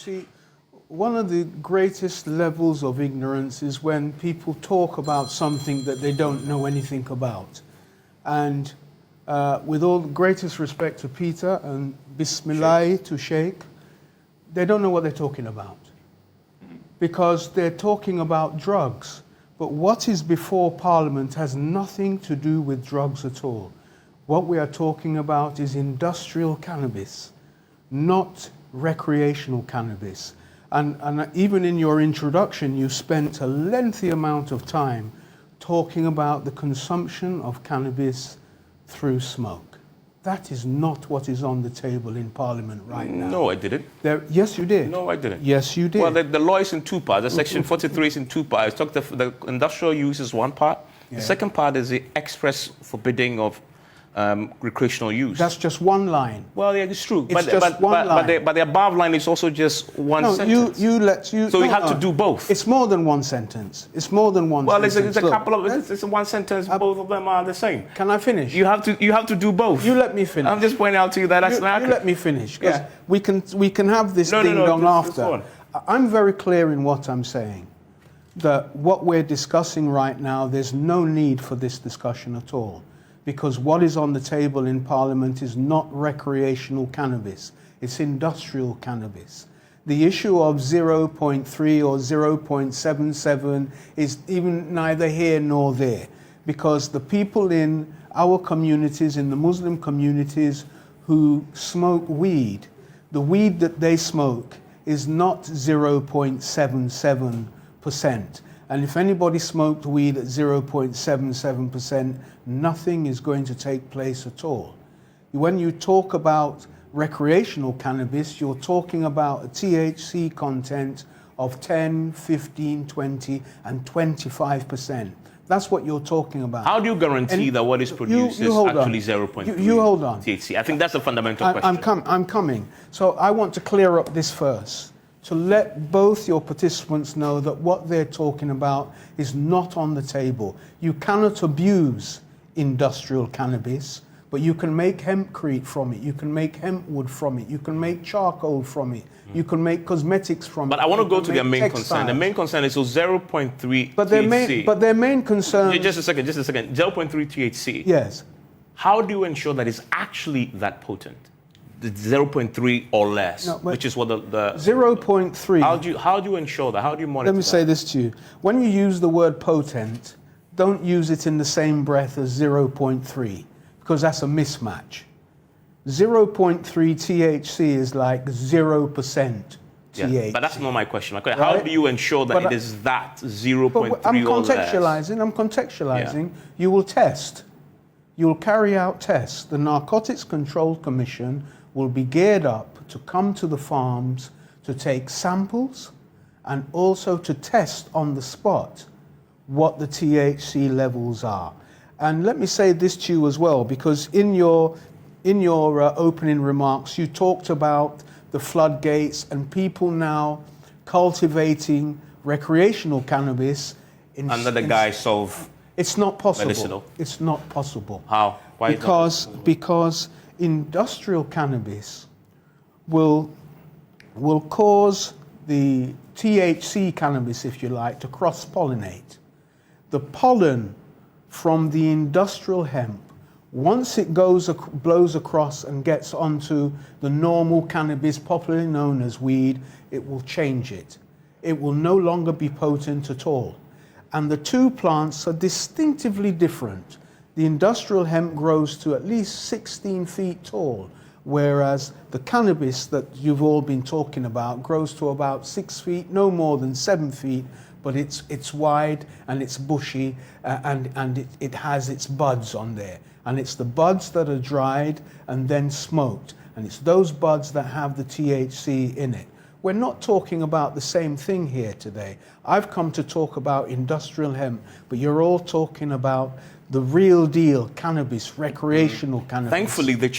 see, one of the greatest levels of ignorance is when people talk about something that they don't know anything about. And with all the greatest respect to Peter and Bismillah to Sheikh, they don't know what they're talking about. Because they're talking about drugs. But what is before Parliament has nothing to do with drugs at all. What we are talking about is industrial cannabis, not recreational cannabis. And even in your introduction, you spent a lengthy amount of time talking about the consumption of cannabis through smoke. That is not what is on the table in Parliament right now. No, I didn't. Yes, you did. No, I didn't. Yes, you did. Well, the law is in two parts. The Section 43 is in two parts. The industrial use is one part. Yeah. The second part is the express forbidding of recreational use. That's just one line. Well, yeah, it's true. It's just one line. But the above line is also just one sentence. So we have to do both. It's more than one sentence. It's more than one sentence. Well, it's a couple of... It's one sentence. Both of them are the same. Can I finish? You have to do both. You let me finish. I'm just pointing out to you that that's not... You let me finish. Because we can have this ding-dong after. I'm very clear in what I'm saying. That what we're discussing right now, there's no need for this discussion at all. Because what is on the table in Parliament is not recreational cannabis, it's industrial cannabis. The issue of 0.3 or 0.77 is even neither here nor there, because the people in our communities, in the Muslim communities who smoke weed, the weed that they smoke is not 0.77%. And if anybody smoked weed at 0.77%, nothing is going to take place at all. When you talk about recreational cannabis, you're talking about a THC content of 10, 15, 20, and 25%. That's what you're talking about. How do you guarantee that what is produced is actually 0.3 you hold on. THC? I think that's a fundamental question. I'm coming. So I want to clear up this first, to let both your participants know that what they're talking about is not on the table. You cannot abuse industrial cannabis, but you can make hempcrete from it, you can make hemp wood from it, you can make charcoal from it, you can make cosmetics from it. But I want to go to their main concern. The main concern is 0.3 THC. But their main concern... Just a second. 0.3 THC. Yes. How do you ensure that it's actually that potent? The 0.3 or less, which is what the 0.3. How do you ensure that? How do you monitor that? Let me say this to you. When you use the word potent, don't use it in the same breath as 0.3, because that's a mismatch. 0.3 THC is like 0% THC. Yeah, but that's not my question. How do you ensure that it is that 0.3 or less? I'm contextualizing. Yeah. You will test. You will carry out tests. The Narcotics Control Commission will be geared up to come to the farms to take samples and also to test on the spot what the THC levels are. And let me say this to you as well, because in your opening remarks, you talked about the floodgates and people now cultivating recreational cannabis under the guise of... It's not possible. Medicinal. It's not possible. How? Why? Because industrial cannabis will cause the THC cannabis, if you like, to cross-pollinate. The pollen from the industrial hemp, once it blows across and gets onto the normal cannabis, popularly known as weed, it will change it. It will no longer be potent at all. And the two plants are distinctively different. The industrial hemp grows to at least 16 feet tall, whereas the cannabis that you've all been talking about grows to about 6 feet, no more than 7 feet, but it's wide and it's bushy and it has its buds on there. And it's the buds that are dried and then smoked. And it's those buds that have the THC in it. We're not talking about the same thing here today. I've come to talk about industrial hemp, but you're all talking about the real deal cannabis, recreational cannabis. Thankfully, the